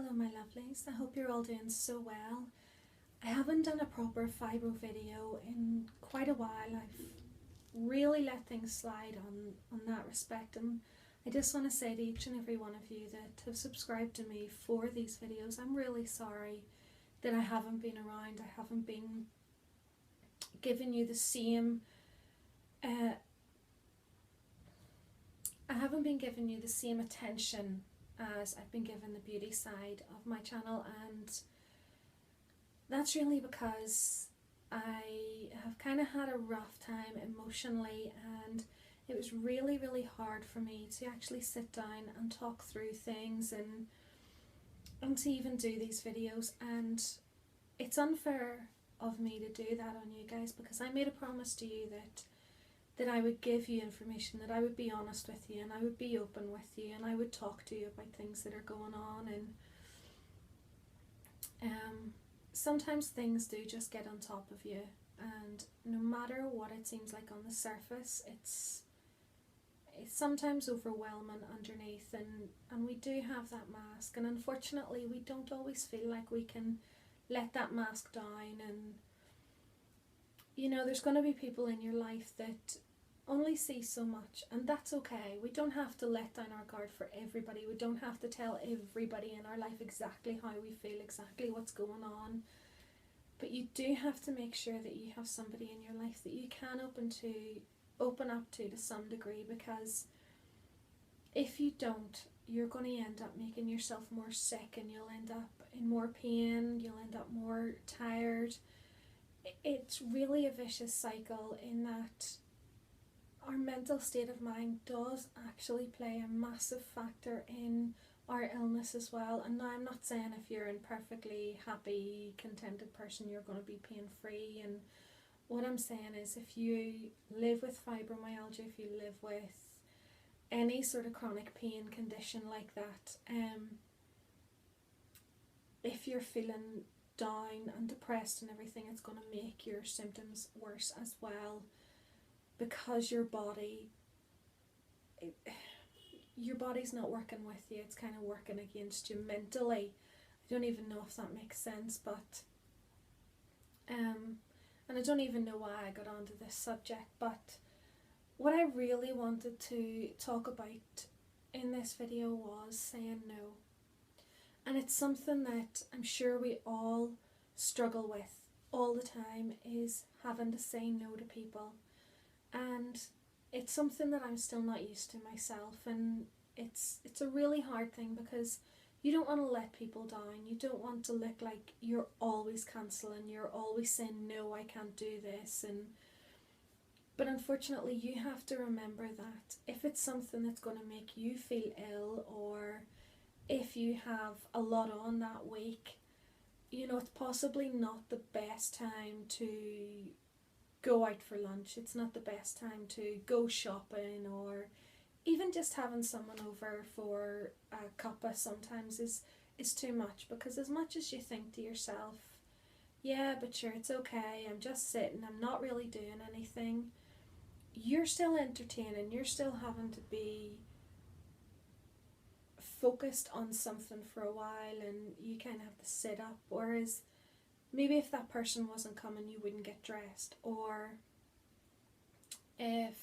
Hello my lovelies, I hope you're all doing so well. I haven't done a proper fibro video in quite a while. I've really let things slide on that respect, and I just want to say to each and every one of you that have subscribed to me for these videos, I'm really sorry that I haven't been around. I haven't been giving you the same attention as I've been given the beauty side of my channel, and that's really because I have kind of had a rough time emotionally, and it was really hard for me to actually sit down and talk through things and to even do these videos. And it's unfair of me to do that on you guys, because I made a promise to you that I would give you information, that I would be honest with you, and I would be open with you, and I would talk to you about things that are going on. And sometimes things do just get on top of you, and no matter what it seems like on the surface, it's sometimes overwhelming underneath, and we do have that mask, and unfortunately we don't always feel like we can let that mask down. And you know, there's going to be people in your life that only see so much, and that's okay. We don't have to let down our guard for everybody. We don't have to tell everybody in our life exactly how we feel, exactly what's going on. But you do have to make sure that you have somebody in your life that you can open up to some degree, because if you don't, you're going to end up making yourself more sick, and you'll end up in more pain, you'll end up more tired. It's really a vicious cycle, in that our mental state of mind does actually play a massive factor in our illness as well. And now I'm not saying if you're a perfectly happy, contented person, you're going to be pain free. And what I'm saying is, if you live with fibromyalgia, if you live with any sort of chronic pain condition like that, if you're feeling down and depressed and everything, it's going to make your symptoms worse as well, because your body's not working with you, it's kind of working against you mentally. I don't even know if that makes sense, but and I don't even know why I got onto this subject, but what I really wanted to talk about in this video was saying no. And it's something that I'm sure we all struggle with all the time, is having to say no to people. And it's something that I'm still not used to myself, and it's a really hard thing, because you don't want to let people down. You don't want to look like you're always cancelling, you're always saying no, I can't do this. But unfortunately you have to remember that if it's something that's going to make you feel ill, or if you have a lot on that week, you know, it's possibly not the best time to go out for lunch. It's not the best time to go shopping, or even just having someone over for a cuppa sometimes is too much. Because as much as you think to yourself, yeah, but sure, it's okay, I'm just sitting, I'm not really doing anything, you're still entertaining, you're still having to be focused on something for a while, and you kind of have to sit up. Whereas maybe if that person wasn't coming, you wouldn't get dressed, or if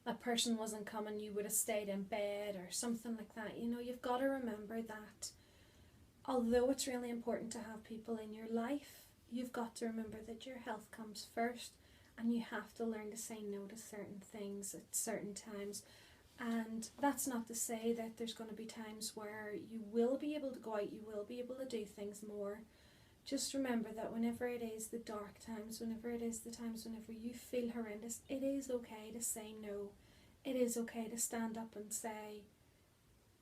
that person wasn't coming, you would have stayed in bed or something like that. You know, you've got to remember that although it's really important to have people in your life, you've got to remember that your health comes first, and you have to learn to say no to certain things at certain times. And that's not to say that there's going to be times where you will be able to go out, you will be able to do things more. Just remember that whenever it is the dark times, whenever it is the times whenever you feel horrendous, it is okay to say no. It is okay to stand up and say,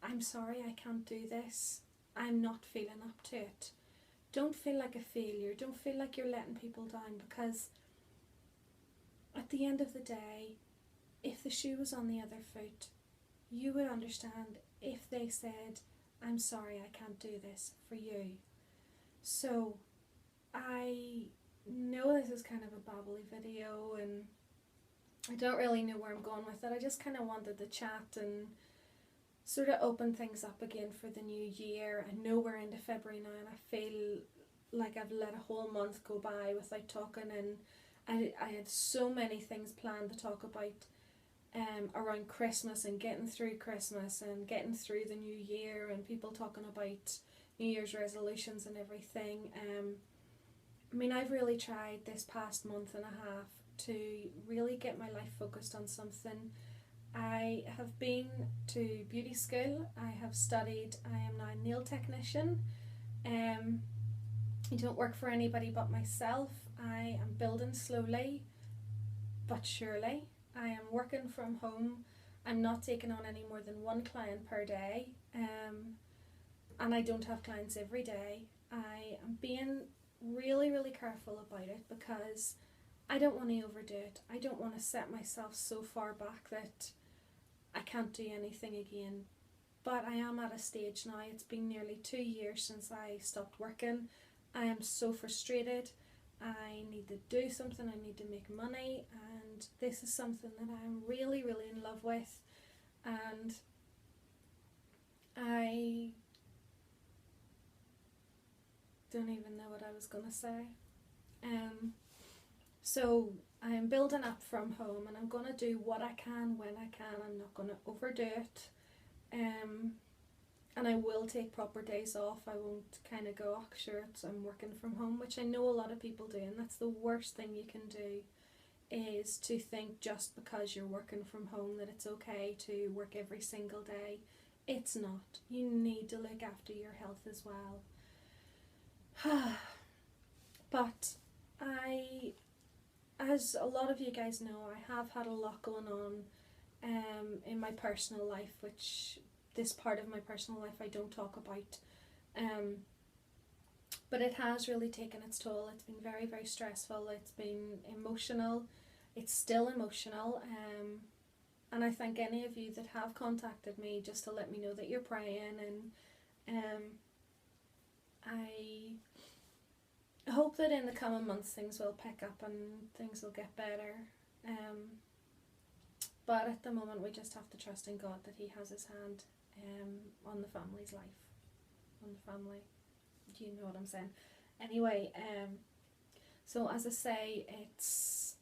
I'm sorry, I can't do this. I'm not feeling up to it. Don't feel like a failure. Don't feel like you're letting people down, because at the end of the day, if the shoe was on the other foot, you would understand if they said, I'm sorry, I can't do this for you. So I know this is kind of a babbly video, and I don't really know where I'm going with it. I just kind of wanted to chat and sort of open things up again for the new year. I know we're into February now, and I feel like I've let a whole month go by without talking, and I had so many things planned to talk about around Christmas and getting through Christmas and getting through the new year, and people talking about New Year's resolutions and everything. I mean, I've really tried this past month and a half to really get my life focused on something. I have been to beauty school, I have studied, I am now a nail technician. I don't work for anybody but myself. I am building slowly but surely. I am working from home. I'm not taking on any more than one client per day, and I don't have clients every day. I am being really, really careful about it because I don't want to overdo it. I don't want to set myself so far back that I can't do anything again. But I am at a stage now. It's been nearly 2 years since I stopped working. I am so frustrated. I need to do something. I need to make money, and this is something that I'm really, really in love with. And I don't even know what I was gonna say. So I'm building up from home, and I'm gonna do what I can when I can. I'm not gonna overdo it. And I will take proper days off. I won't kind of go, oh sure, I'm working from home, which I know a lot of people do, and that's the worst thing you can do, is to think just because you're working from home that it's okay to work every single day. It's not. You need to look after your health as well. But as a lot of you guys know, I have had a lot going on in my personal life, which this part of my personal life I don't talk about, but it has really taken its toll. It's been very, very stressful. It's been emotional. It's still emotional, and I thank any of you that have contacted me just to let me know that you're praying, and I hope that in the coming months things will pick up and things will get better. But at the moment we just have to trust in God that He has His hand on the family's life, on the family. Do you know what I'm saying? Anyway, so as I say, it's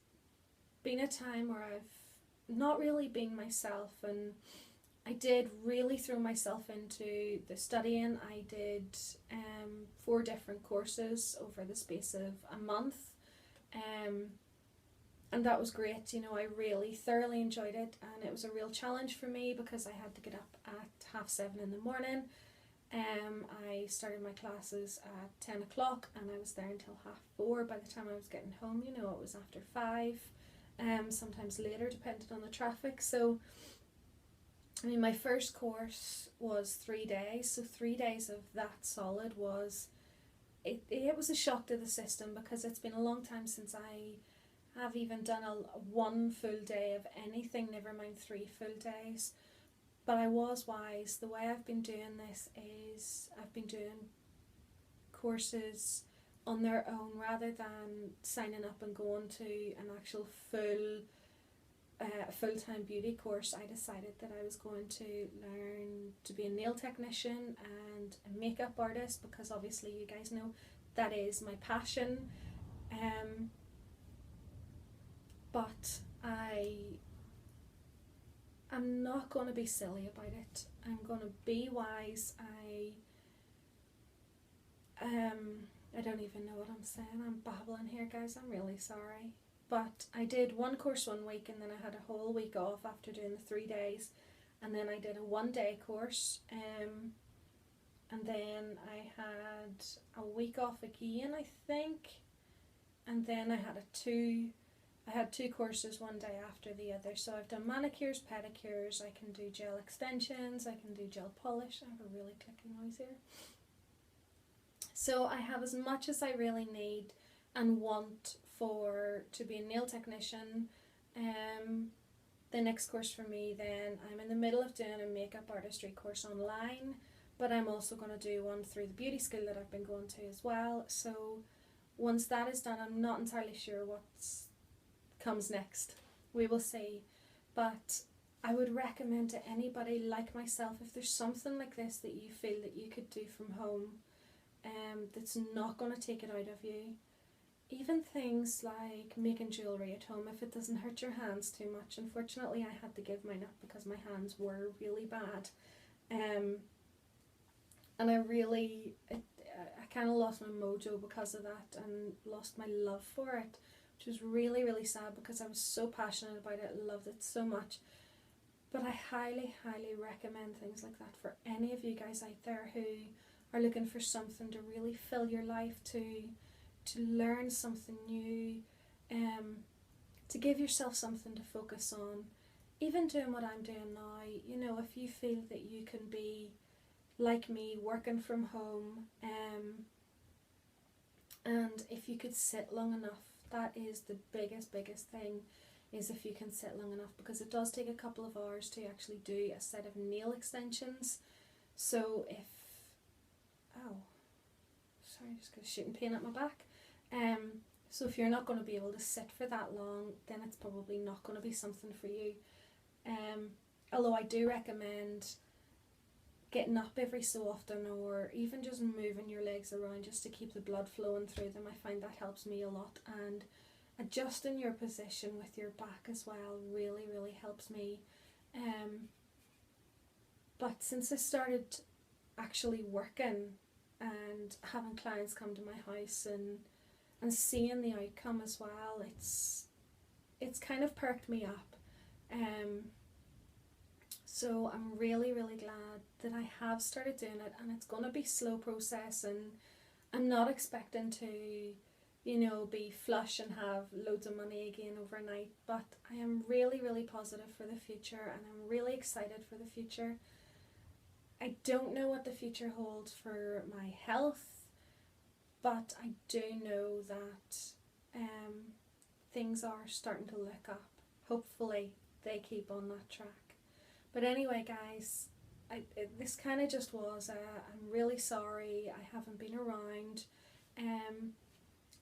been a time where I've not really been myself, and I did really throw myself into the studying. I did 4 different courses over the space of a month, and that was great. You know, I really thoroughly enjoyed it, and it was a real challenge for me because I had to get up at 7:30 in the morning. I started my classes at 10 o'clock, and I was there until 4:30. By the time I was getting home, you know, it was after 5, sometimes later depending on the traffic. So I mean, my first course was 3 days, so 3 days of that solid was, it was a shock to the system because it's been a long time since I have even done one full day of anything, never mind 3 full days. But I was wise. The way I've been doing this is I've been doing courses on their own rather than signing up and going to an actual full-time beauty course. I decided that I was going to learn to be a nail technician and a makeup artist because obviously you guys know that is my passion. But I'm not going to be silly about it. I'm going to be wise. I don't even know what I'm saying. I'm babbling here, guys. I'm really sorry. But I did one course one week, and then I had a whole week off after doing the 3 days, and then I did a 1-day course, and then I had a week off again, I think, and then I had two courses one day after the other. So I've done manicures, pedicures, I can do gel extensions, I can do gel polish. I have a really clicking noise here. So I have as much as I really need and want to be a nail technician. The next course for me, then I'm in the middle of doing a makeup artistry course online, but I'm also going to do one through the beauty school that I've been going to as well. So once that is done, I'm not entirely sure what comes next. We will see. But I would recommend to anybody like myself, if there's something like this that you feel that you could do from home, that's not going to take it out of you. Even things like making jewellery at home, if it doesn't hurt your hands too much. Unfortunately, I had to give mine up because my hands were really bad. And I kind of lost my mojo because of that and lost my love for it, which was really, really sad because I was so passionate about it and loved it so much. But I highly, highly recommend things like that for any of you guys out there who are looking for something to really fill your life, to learn something new, to give yourself something to focus on. Even doing what I'm doing now, you know, if you feel that you can be like me, working from home, and if you could sit long enough, that is the biggest thing, is if you can sit long enough, because it does take a couple of hours to actually do a set of nail extensions. So if, oh, sorry, just got a shooting pain at my back. So if you're not going to be able to sit for that long, then it's probably not going to be something for you. Although I do recommend getting up every so often, or even just moving your legs around just to keep the blood flowing through them. I find that helps me a lot, and adjusting your position with your back as well really, really helps me. But since I started actually working and having clients come to my house and seeing the outcome as well, it's kind of perked me up. So I'm really, really glad that I have started doing it, and it's going to be a slow process, and I'm not expecting to, you know, be flush and have loads of money again overnight, but I am really, really positive for the future, and I'm really excited for the future. I don't know what the future holds for my health, but I do know that things are starting to look up. Hopefully they keep on that track. But anyway, guys, this kind of just was I'm really sorry I haven't been around.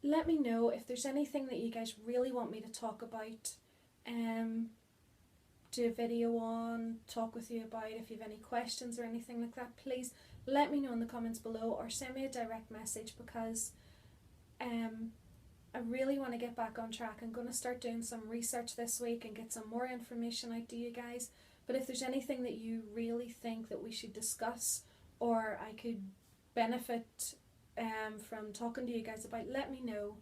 Let me know if there's anything that you guys really want me to talk about, do a video on, talk with you about. If you have any questions or anything like that, please let me know in the comments below, or send me a direct message, because I really want to get back on track. I'm going to start doing some research this week and get some more information out to you guys. But if there's anything that you really think that we should discuss, or I could benefit from talking to you guys about, let me know.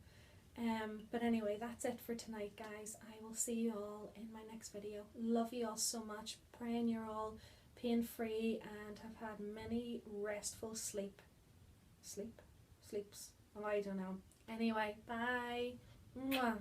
But anyway, that's it for tonight, guys. I will see you all in my next video. Love you all so much. Praying you're all pain-free and have had many restful sleeps. Oh, I don't know. Anyway, bye. Mwah.